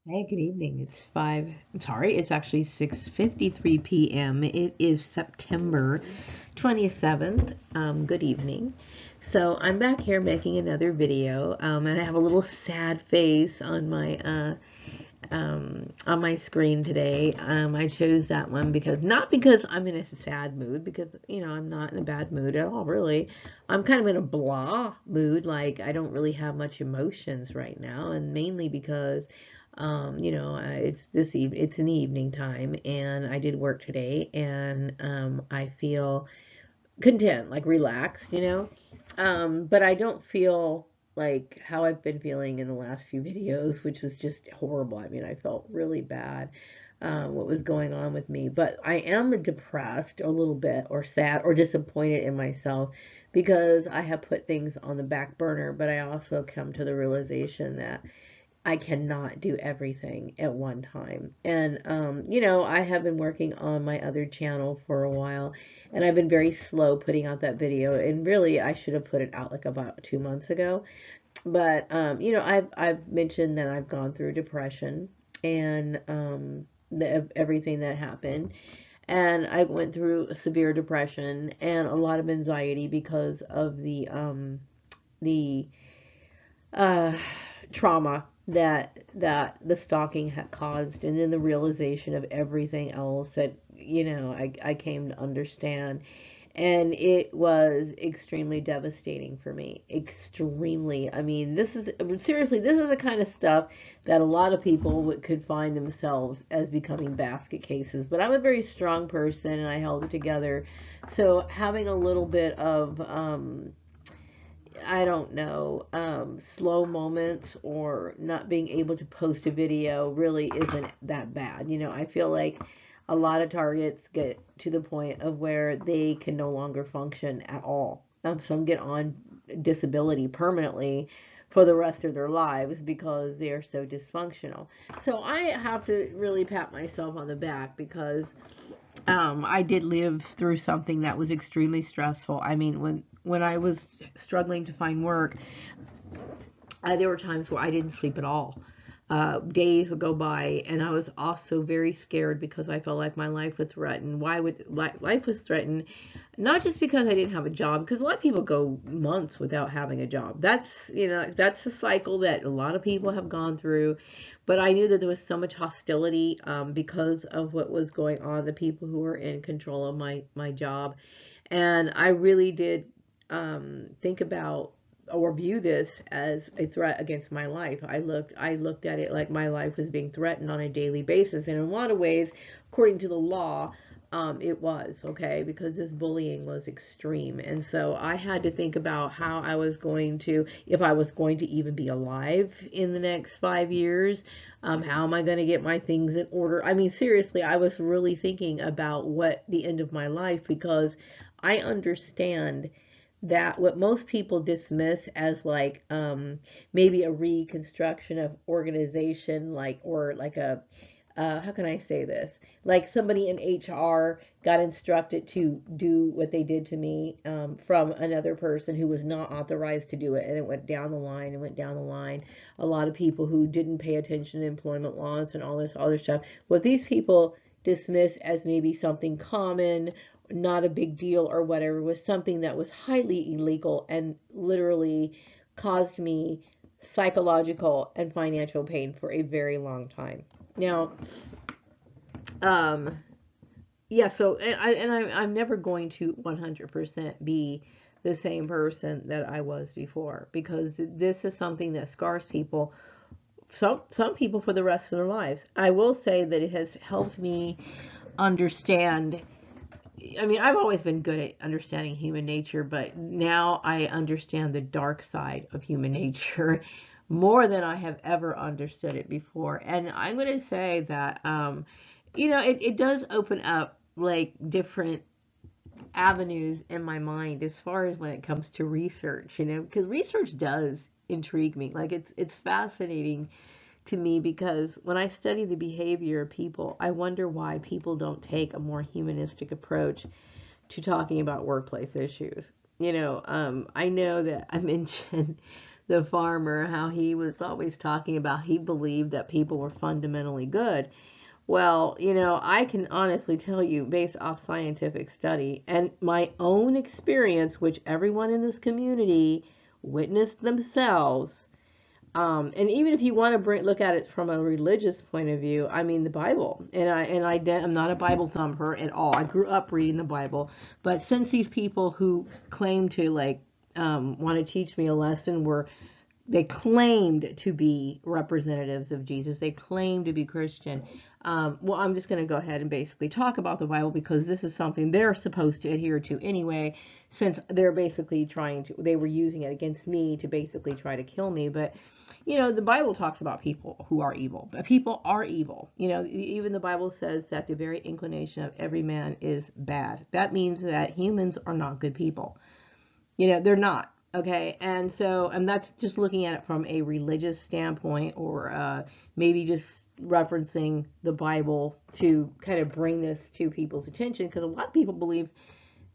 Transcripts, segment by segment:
Hey, good evening. It's actually 6:53 p.m. It is September 27th. Good evening. So I'm back here making another video, and I have a little sad face on my screen today. I chose that one because not because I'm in a sad mood, because I'm not in a bad mood at all, really. I'm kind of in a blah mood, like I don't really have much emotions right now, and mainly because it's in the evening time, and I did work today, and I feel content, like relaxed. But I don't feel like how I've been feeling in the last few videos, which was just horrible. I mean, I felt really bad, what was going on with me. But I am depressed a little bit, or sad, or disappointed in myself because I have put things on the back burner. But I also come to the realization that I cannot do everything at one time. And, I have been working on my other channel for a while, and I've been very slow putting out that video. And really, I should have put it out like about 2 months ago. But, I've mentioned that I've gone through depression and everything that happened. And I went through severe depression and a lot of anxiety because of the uh, trauma that the stalking had caused, and then the realization of everything else that I came to understand. And it was extremely devastating for me, extremely. I mean, this is seriously, this is the kind of stuff that a lot of people could find themselves as becoming basket cases, but I'm a very strong person and I held it together. So having a little bit of I don't know, slow moments or not being able to post a video really isn't that bad. I feel like a lot of targets get to the point of where they can no longer function at all. Some get on disability permanently for the rest of their lives because they are so dysfunctional. So I have to really pat myself on the back because I did live through something that was extremely stressful. I mean, when I was struggling to find work, there were times where I didn't sleep at all. Days would go by, and I was also very scared because I felt like my life was threatened. Why would life was threatened? Not just because I didn't have a job, because a lot of people go months without having a job. That's a cycle that a lot of people have gone through. But I knew that there was so much hostility because of what was going on, the people who were in control of my job, and I really did think about or view this as a threat against my life. I looked at it like my life was being threatened on a daily basis, and in a lot of ways, according to the law, it was okay because this bullying was extreme, and so I had to think about how I was going to, if I was going to even be alive in the next 5 years. How am I going to get my things in order? I mean, seriously, I was really thinking about what the end of my life, because I understand that what most people dismiss as like maybe a reconstruction of organization, like, or like a how can I say this? Like somebody in HR got instructed to do what they did to me from another person who was not authorized to do it, and it went down the line and went down the line. A lot of people who didn't pay attention to employment laws and all this other stuff. What these people dismiss as maybe something common, not a big deal or whatever, was something that was highly illegal and literally caused me psychological and financial pain for a very long time. Now, um, yeah, so I'm never going to 100% be the same person that I was before, because this is something that scars people, some people, for the rest of their lives. I will say that it has helped me understand. I mean, I've always been good at understanding human nature, but now I understand the dark side of human nature more than I have ever understood it before. And I'm going to say that, it does open up like different avenues in my mind as far as when it comes to research, because research does intrigue me. Like it's fascinating to me because when I study the behavior of people, I wonder why people don't take a more humanistic approach to talking about workplace issues. I know that I mentioned the farmer, how he was always talking about he believed that people were fundamentally good. Well, I can honestly tell you, based off scientific study and my own experience, which everyone in this community witnessed themselves, and even if you want to look at it from a religious point of view, I mean the Bible, I'm not a Bible thumper at all. I grew up reading the Bible, but since these people who claim to want to teach me a lesson they claimed to be representatives of Jesus. They claimed to be Christian. Well, I'm just going to go ahead and basically talk about the Bible because this is something they're supposed to adhere to anyway, since they're basically they were using it against me to basically try to kill me. But, the Bible talks about people who are evil. But people are evil. Even the Bible says that the very inclination of every man is bad. That means that humans are not good people. They're not. Okay, and that's just looking at it from a religious standpoint, or maybe just referencing the Bible to kind of bring this to people's attention, because a lot of people believe,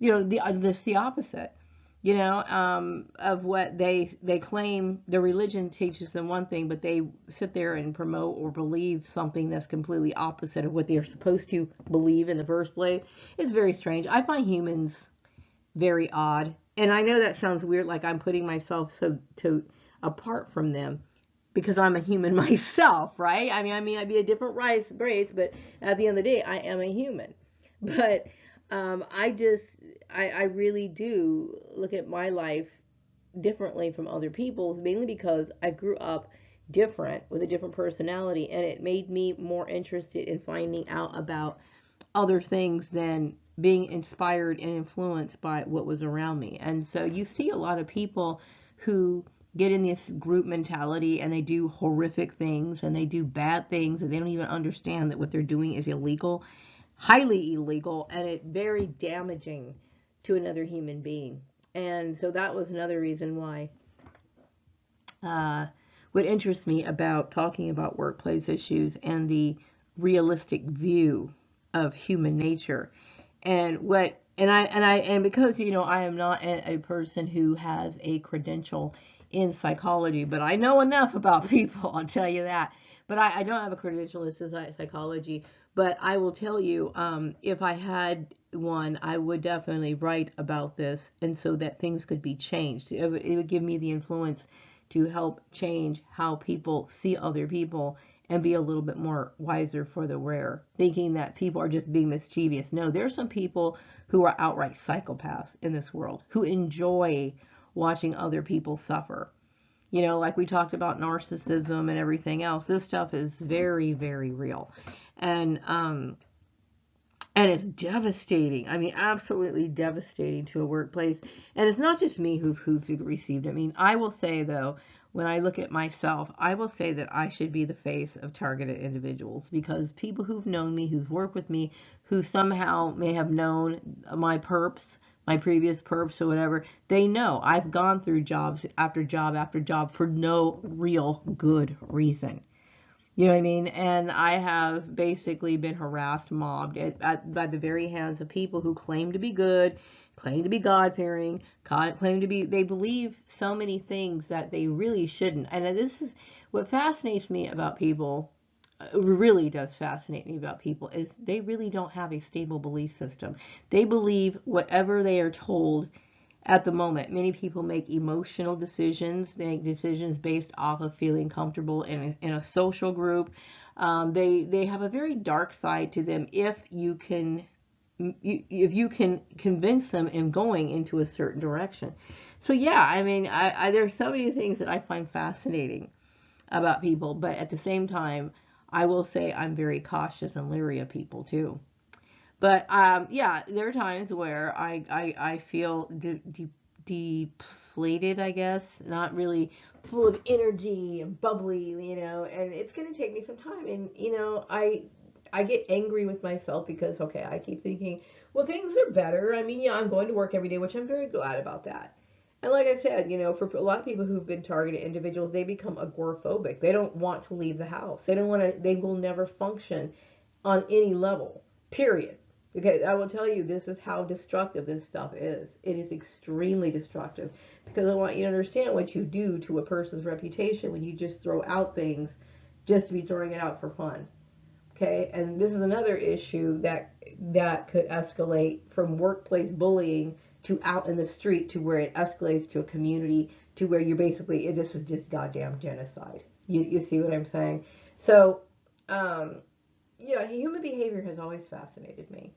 the opposite, of what they claim. The religion teaches them one thing, but they sit there and promote or believe something that's completely opposite of what they're supposed to believe in the first place. It's very strange. I find humans very odd. And I know that sounds weird, like I'm putting myself so apart from them because I'm a human myself, right? I mean, I'd be a different race, but at the end of the day, I am a human. But I really do look at my life differently from other people's, mainly because I grew up different with a different personality, and it made me more interested in finding out about other things than being inspired and influenced by what was around me. And so you see a lot of people who get in this group mentality and they do horrific things and they do bad things and they don't even understand that what they're doing is illegal, highly illegal, and it's very damaging to another human being. And so that was another reason why what interests me about talking about workplace issues and the realistic view of human nature. And because I am not a person who has a credential in psychology, but I know enough about people, I'll tell you that. But I don't have a credential in psychology, but I will tell you, if I had one, I would definitely write about this, and so that things could be changed. It would give me the influence to help change how people see other people and be a little bit more wiser for the wearer, thinking that people are just being mischievous. No, there's some people who are outright psychopaths in this world who enjoy watching other people suffer. Like we talked about narcissism and everything else. This stuff is very, very real. And it's devastating. I mean, absolutely devastating to a workplace. And it's not just me who've received it. I mean, I will say, though, when I look at myself, I will say that I should be the face of targeted individuals, because people who've known me, who've worked with me, who somehow may have known my perps, my previous perps or whatever, they know I've gone through jobs after job after job for no real good reason. You know what I mean? And I have basically been harassed, mobbed by the very hands of people who claim to be good, claim to be God-fearing, they believe so many things that they really shouldn't. And this is what fascinates me about people, really does fascinate me about people, is they really don't have a stable belief system. They believe whatever they are told at the moment. Many people make emotional decisions. They make decisions based off of feeling comfortable in a social group. They have a very dark side to them if you can convince them in going into a certain direction. So yeah, I mean, there's so many things that I find fascinating about people, but at the same time, I will say I'm very cautious and leery of people too. But yeah, there are times where I feel deflated, I guess, not really full of energy and bubbly, and it's going to take me some time. And, I get angry with myself because, okay, I keep thinking, well, things are better. I mean, yeah, I'm going to work every day, which I'm very glad about that. And like I said, for a lot of people who've been targeted individuals, they become agoraphobic. They don't want to leave the house. They will never function on any level, period. Because I will tell you, this is how destructive this stuff is. It is extremely destructive. Because I want you to understand what you do to a person's reputation when you just throw out things just to be throwing it out for fun. Okay, and this is another issue that could escalate from workplace bullying to out in the street to where it escalates to a community to where you're basically, this is just goddamn genocide. You see what I'm saying? So, um, yeah, human behavior has always fascinated me.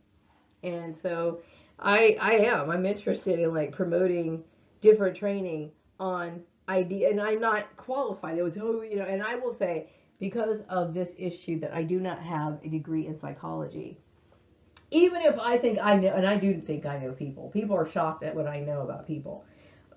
And so I'm interested in like promoting different training on idea, and I'm not qualified. It was, and I will say, because of this issue, that I do not have a degree in psychology. Even if I think I know, and I do think I know people are shocked at what I know about people.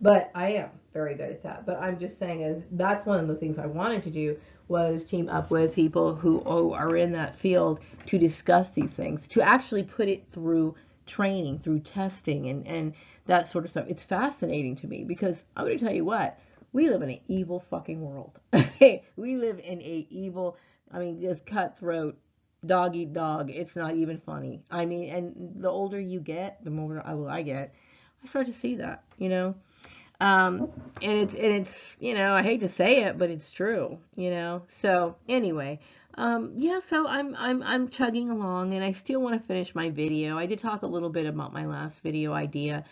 But I am very good at that. But I'm just saying, is that's one of the things I wanted to do, was team up with people who are in that field to discuss these things, to actually put it through training, through testing, and that sort of stuff. It's fascinating to me because I'm going to tell you what, we live in an evil fucking world. We live in a evil, I mean, just cutthroat, dog eat dog. It's not even funny. I mean, and the older you get, the more I get, I start to see that, um, and it's I hate to say it, but it's true. So anyway, yeah. So I'm chugging along, and I still want to finish my video. I did talk a little bit about my last video idea,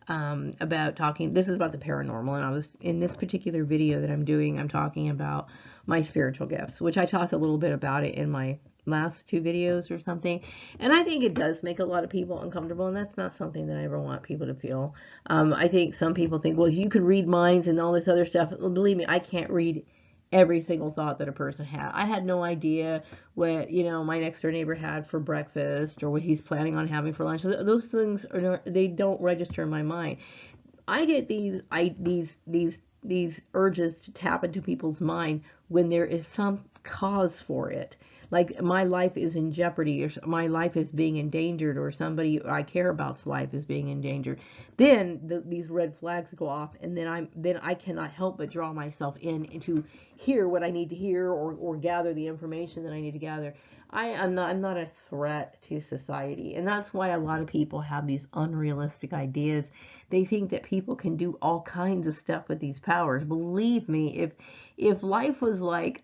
about talking. This is about the paranormal, and I was in this particular video that I'm doing. I'm talking about my spiritual gifts, which I talked a little bit about it in my last two videos or something. And I think it does make a lot of people uncomfortable, and that's not something that I ever want people to feel. I think some people think, well, you could read minds and all this other stuff. Believe me, I can't read every single thought that a person had. I had no idea what, my next door neighbor had for breakfast or what he's planning on having for lunch. Those things they don't register in my mind. I get these urges to tap into people's mind when there is some cause for it. Like my life is in jeopardy, or my life is being endangered, or somebody I care about's life is being endangered. Then these red flags go off, and then I cannot help but draw myself in to hear what I need to hear, or gather the information that I need to gather. I'm not a threat to society, and that's why a lot of people have these unrealistic ideas. They think that people can do all kinds of stuff with these powers. Believe me, if life was like,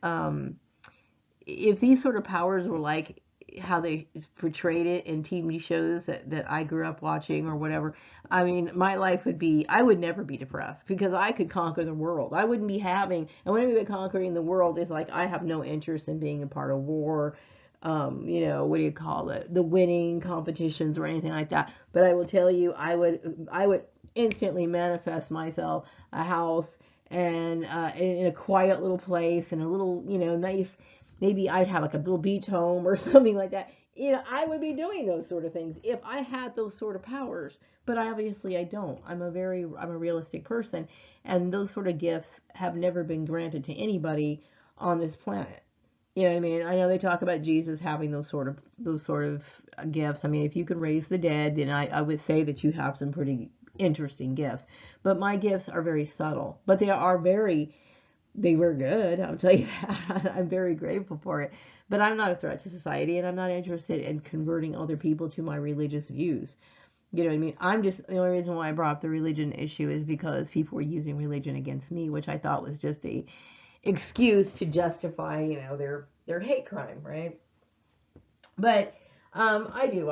if these sort of powers were like how they portrayed it in TV shows that I grew up watching or whatever, I mean, my life would be, I would never be depressed because I could conquer the world. I wouldn't be having, and when I mean conquering the world, is like I have no interest in being a part of war, what do you call it? The winning competitions or anything like that. But I will tell you, I would instantly manifest myself a house, and in a quiet little place, and a little, nice, maybe I'd have like a little beach home or something like that. I would be doing those sort of things if I had those sort of powers. But obviously I don't. I'm a realistic person, and those sort of gifts have never been granted to anybody on this planet. You know what I mean? I know they talk about Jesus having those sort of gifts. I mean, if you can raise the dead, then I would say that you have some pretty interesting gifts. But my gifts are very subtle. But they were good. I'll tell you that. I'm very grateful for it. But I'm not a threat to society, and I'm not interested in converting other people to my religious views. You know what I mean? The only reason why I brought up the religion issue is because people were using religion against me, which I thought was just a excuse to justify, their hate crime, right? But I do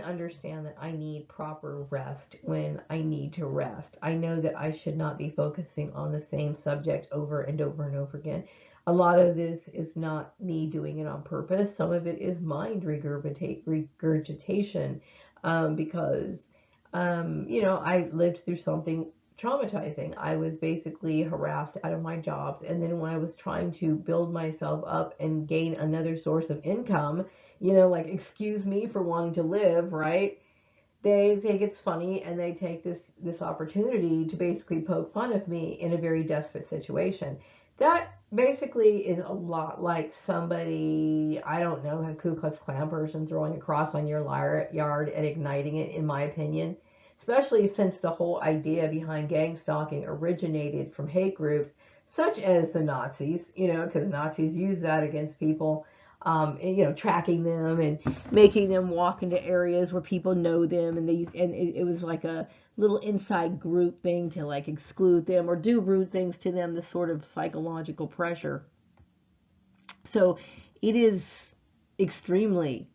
understand that I need proper rest when I need to rest. I know that I should not be focusing on the same subject over and over and over again. A lot of this is not me doing it on purpose. Some of it is mind regurgitation, because I lived through something traumatizing. I was basically harassed out of my jobs, and then when I was trying to build myself up and gain another source of income, like excuse me for wanting to live, right? They think it's funny, and they take this opportunity to basically poke fun of me in a very desperate situation. That basically is a lot like somebody, I don't know, a Ku Klux Klan person throwing a cross on your yard and igniting it, in my opinion. Especially since the whole idea behind gang stalking originated from hate groups such as the Nazis, because Nazis use that against people. and, tracking them and making them walk into areas where people know them, and it was like a little inside group thing to like exclude them or do rude things to them, the sort of psychological pressure. So it is extremely,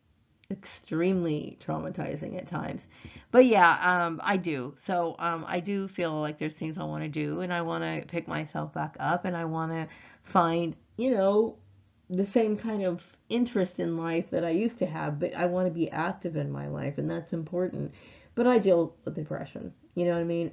extremely traumatizing at times. But yeah, I do. So I do feel like there's things I want to do, and I want to pick myself back up, and I want to find, the same kind of interest in life that I used to have, but I want to be active in my life, and that's important. But I deal with depression, you know what I mean?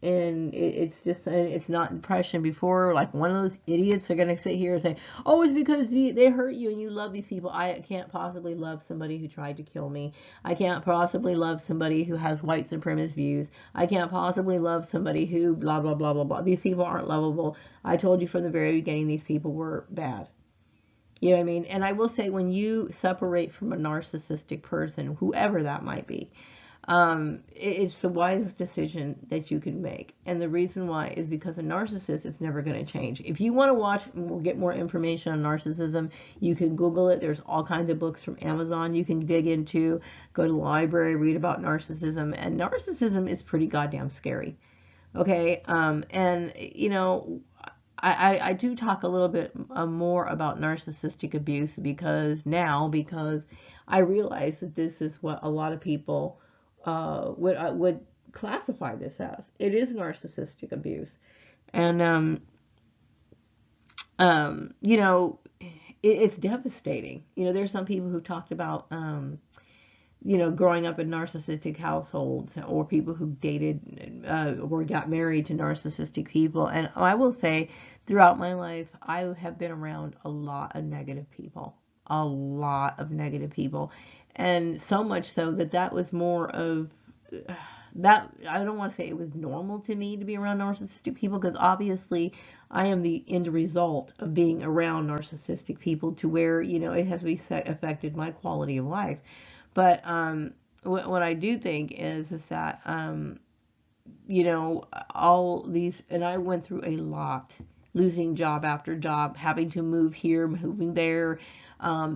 It's just, it's not depression before, like one of those idiots are going to sit here and say, oh, it's because they hurt you and you love these people. I can't possibly love somebody who tried to kill me. I can't possibly love somebody who has white supremacist views. I can't possibly love somebody who blah, blah, blah, blah, blah. These people aren't lovable. I told you from the very beginning these people were bad. You know what I mean? And I will say, when you separate from a narcissistic person, whoever that might be, it's the wisest decision that you can make. And the reason why is because a narcissist is never going to change. If you want to watch or get more information on narcissism, you can Google it. There's all kinds of books from Amazon you can dig into, go to the library, read about narcissism. And narcissism is pretty goddamn scary. Okay? I do talk a little bit more about narcissistic abuse because I realize that this is what a lot of people would classify this as. It is narcissistic abuse, and it's devastating. There's some people who talked about growing up in narcissistic households, or people who dated or got married to narcissistic people. And I will say, throughout my life, I have been around a lot of negative people. A lot of negative people. And so much so that was more of that. I don't want to say it was normal to me to be around narcissistic people, because obviously I am the end result of being around narcissistic people, to where, it has affected my quality of life. But what I do think is that all these, and I went through a lot, losing job after job, having to move here, moving there,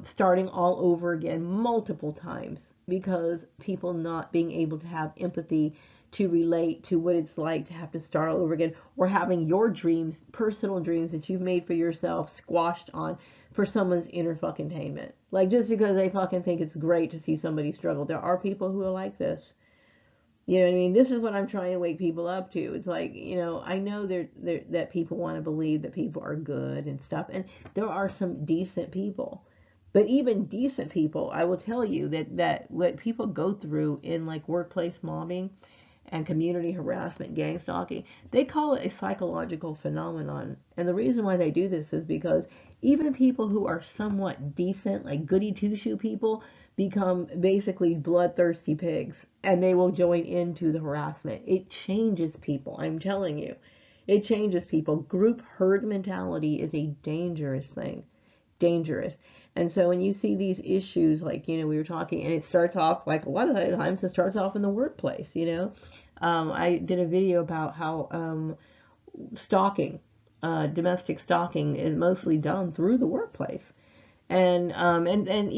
starting all over again multiple times, because people not being able to have empathy to relate to what it's like to have to start all over again, or having your dreams, personal dreams that you've made for yourself, squashed on for someone's inner fucking entertainment. Like, just because they fucking think it's great to see somebody struggle. There are people who are like this. You know what I mean? This is what I'm trying to wake people up to. It's like, I know that people want to believe that people are good and stuff, and there are some decent people. But even decent people, I will tell you that what people go through in like workplace mobbing and community harassment, gang stalking, they call it a psychological phenomenon. And the reason why they do this is because even people who are somewhat decent, like goody two-shoe people, become basically bloodthirsty pigs, and they will join into the harassment. It changes people, I'm telling you. It changes people. Group herd mentality is a dangerous thing. Dangerous. And so when you see these issues, like, we were talking, and it starts off, like a lot of the times, it starts off in the workplace, I did a video about how stalking, domestic stalking, is mostly done through the workplace. And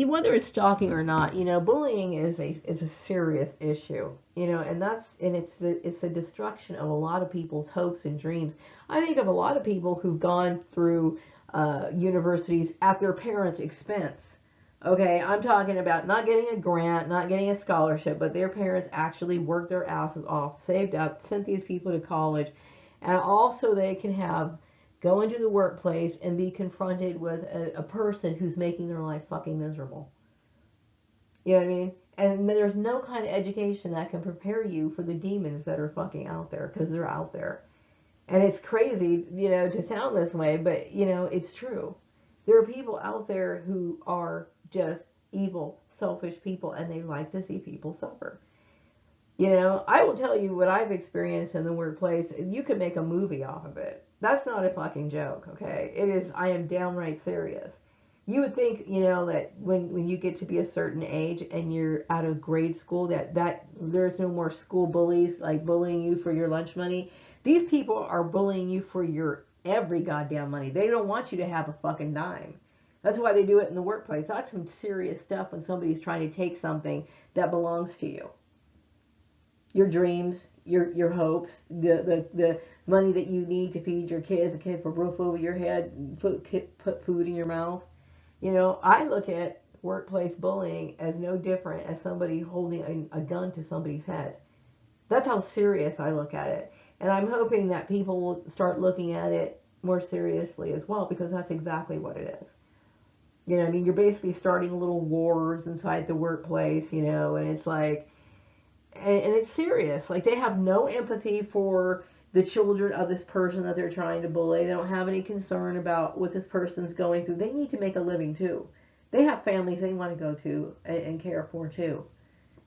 whether it's stalking or not, bullying is a serious issue, and it's the destruction of a lot of people's hopes and dreams. I think of a lot of people who've gone through universities at their parents' expense. Okay, I'm talking about not getting a grant, not getting a scholarship, but their parents actually worked their asses off, saved up, sent these people to college, and also they can go into the workplace and be confronted with a person who's making their life fucking miserable. You know what I mean? And there's no kind of education that can prepare you for the demons that are fucking out there, because they're out there. And it's crazy, to sound this way, but, it's true. There are people out there who are just evil, selfish people, and they like to see people suffer. I will tell you what I've experienced in the workplace. You can make a movie off of it. That's not a fucking joke, okay? It is. I am downright serious. You would think, that when you get to be a certain age and you're out of grade school, that there's no more school bullies, like bullying you for your lunch money. These people are bullying you for your every goddamn money. They don't want you to have a fucking dime. That's why they do it in the workplace. That's some serious stuff when somebody's trying to take something that belongs to you. Your dreams, your hopes, the money that you need to feed your kids, a roof over your head, put food in your mouth. You know, I look at workplace bullying as no different as somebody holding a gun to somebody's head. That's how serious I look at it. And I'm hoping that people will start looking at it more seriously as well, because that's exactly what it is. You know, I mean, you're basically starting little wars inside the workplace, you know, and it's like, and it's serious. Like, they have no empathy for the children of this person that they're trying to bully. They don't have any concern about what this person's going through. They need to make a living too. They have families they want to go to and care for too.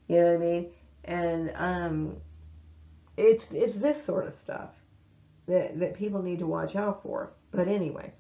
You know what I mean? And it's this sort of stuff that people need to watch out for. But anyway,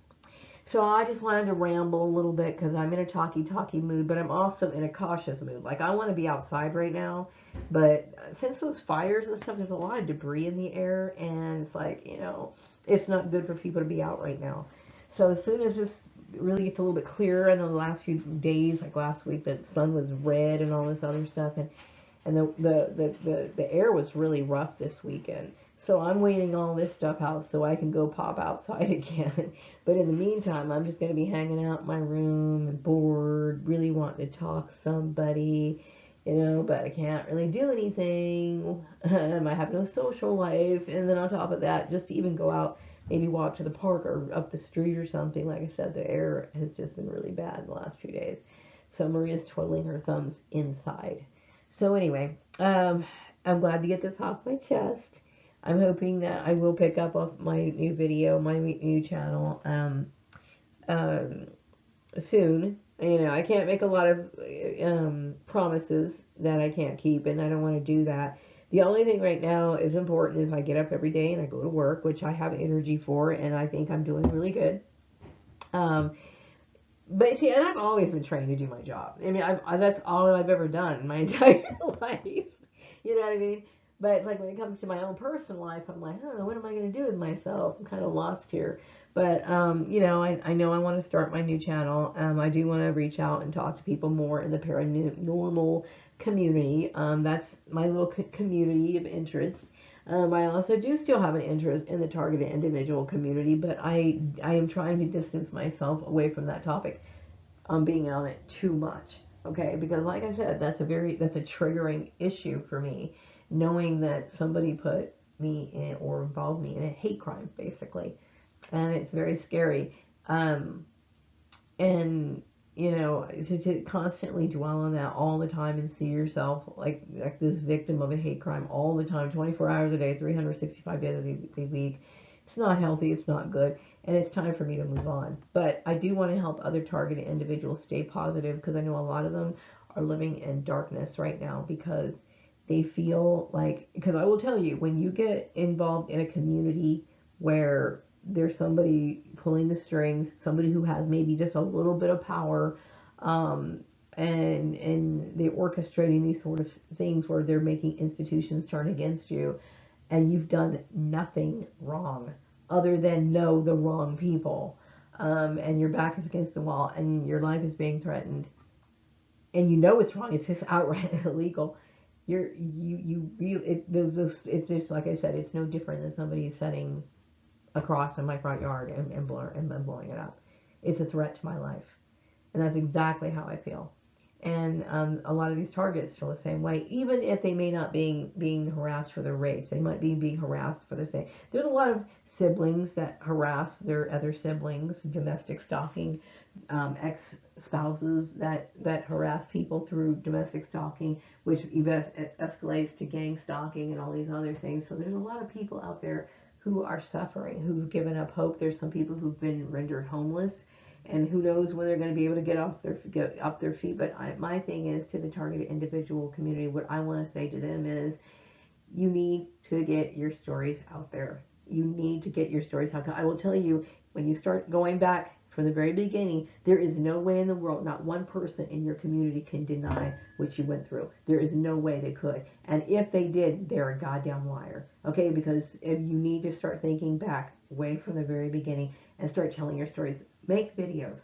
so I just wanted to ramble a little bit because I'm in a talky mood, but I'm also in a cautious mood. Like, I want to be outside right now, but since those fires and stuff, there's a lot of debris in the air, and it's like, you know, it's not good for people to be out right now. So as soon as this really gets a little bit clearer, I know the last few days, like last week, the sun was red and all this other stuff, and the air was really rough this weekend. So I'm waiting all this stuff out so I can go pop outside again. But in the meantime, I'm just going to be hanging out in my room and bored, really wanting to talk to somebody, you know, but I can't really do anything. I have no social life. And then on top of that, just to even go out, maybe walk to the park or up the street or something, like I said, the air has just been really bad in the last few days. So Maria's twiddling her thumbs inside. So anyway, I'm glad to get this off my chest. I'm hoping that I will pick up off my new video, my new channel, um, soon. You know, I can't make a lot of promises that I can't keep, and I don't want to do that. The only thing right now is important is I get up every day and I go to work, which I have energy for, and I think I'm doing really good. Um, but see, and I've always been trained to do my job. I mean, that's all I've ever done in my entire life. You know what I mean? But like when it comes to my own personal life, I'm like, oh, what am I going to do with myself? I'm kind of lost here. But you know, I know I want to start my new channel. I do want to reach out and talk to people more in the paranormal community. That's my little community of interest. I also do still have an interest in the targeted individual community, but I am trying to distance myself away from that topic. Being on it too much, okay? Because like I said, that's a triggering issue for me, knowing that somebody put me in or involved me in a hate crime, basically, and it's very scary. And you know, to constantly dwell on that all the time and see yourself like this victim of a hate crime all the time, 24 hours a day, 365 days a week, it's not healthy, it's not good, and it's time for me to move on. But I do want to help other targeted individuals stay positive, because I know a lot of them are living in darkness right now because they feel like, because I will tell you, when you get involved in a community where there's somebody pulling the strings, somebody who has maybe just a little bit of power, um, and they're orchestrating these sort of things where they're making institutions turn against you, and you've done nothing wrong other than know the wrong people, and your back is against the wall, and your life is being threatened, and you know it's wrong. It's just outright illegal. You really, it's just like I said. It's no different than somebody setting across in my front yard and blowing it up. It's a threat to my life. And that's exactly how I feel. And a lot of these targets feel the same way, even if they may not being harassed for their race. They might be being harassed for their same. There's a lot of siblings that harass their other siblings, domestic stalking, ex-spouses that harass people through domestic stalking, which escalates to gang stalking and all these other things. So there's a lot of people out there who are suffering, who've given up hope. There's some people who've been rendered homeless, and who knows when they're going to be able to get up their feet. But my thing is, to the targeted individual community, what I want to say to them is, you need to get your stories out there. You need to get your stories out. I will tell you, when you start going back from the very beginning, there is no way in the world, not one person in your community can deny what you went through. There is no way they could. And if they did, they're a goddamn liar. Okay? Because if you need to start thinking back way from the very beginning and start telling your stories. Make videos.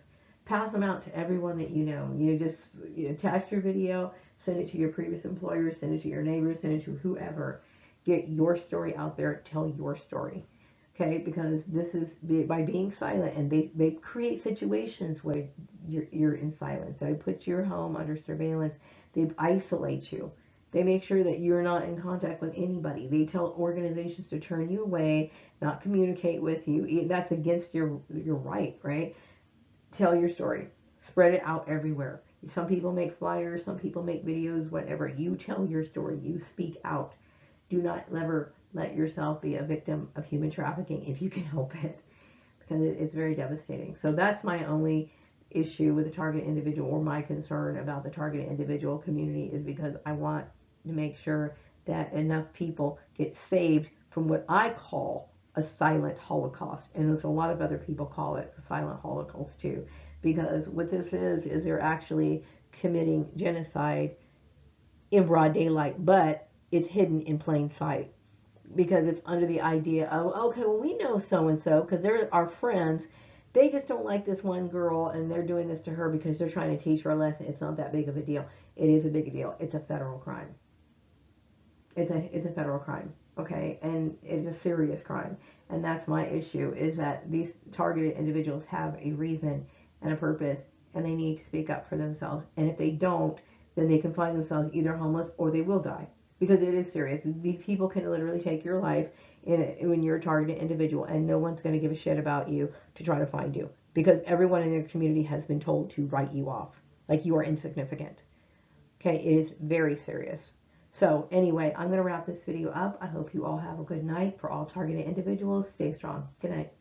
pass them out to everyone that you know. Just attach your video, send it to your previous employer, send it to your neighbors, send it to whoever. Get your story out there. Tell your story. Okay, because this is by being silent, and they create situations where you're in silence. They put your home under surveillance. They isolate you. They make sure that you're not in contact with anybody. They tell organizations to turn you away, not communicate with you. That's against your right, right? Tell your story. Spread it out everywhere. Some people make flyers, some people make videos, whatever. You tell your story. You speak out. Do not ever let yourself be a victim of human trafficking if you can help it, because it's very devastating. So that's my only issue with the targeted individual, or my concern about the targeted individual community, is because I want to make sure that enough people get saved from what I call a silent Holocaust. And there's a lot of other people call it a silent Holocaust too, because what this is they're actually committing genocide in broad daylight, but it's hidden in plain sight, because it's under the idea of, okay, well, we know so and so because they're our friends. They just don't like this one girl, and they're doing this to her because they're trying to teach her a lesson. It's not that big of a deal. It is a big deal. It's a federal crime. It's a federal crime, okay, and it's a serious crime. And that's my issue, is that these targeted individuals have a reason and a purpose, and they need to speak up for themselves. And if they don't, then they can find themselves either homeless or they will die, because it is serious. These people can literally take your life when you're a targeted individual, and no one's going to give a shit about you to try to find you, because everyone in your community has been told to write you off, like you are insignificant. Okay, it is very serious. So anyway, I'm going to wrap this video up. I hope you all have a good night. For all targeted individuals, stay strong. Good night.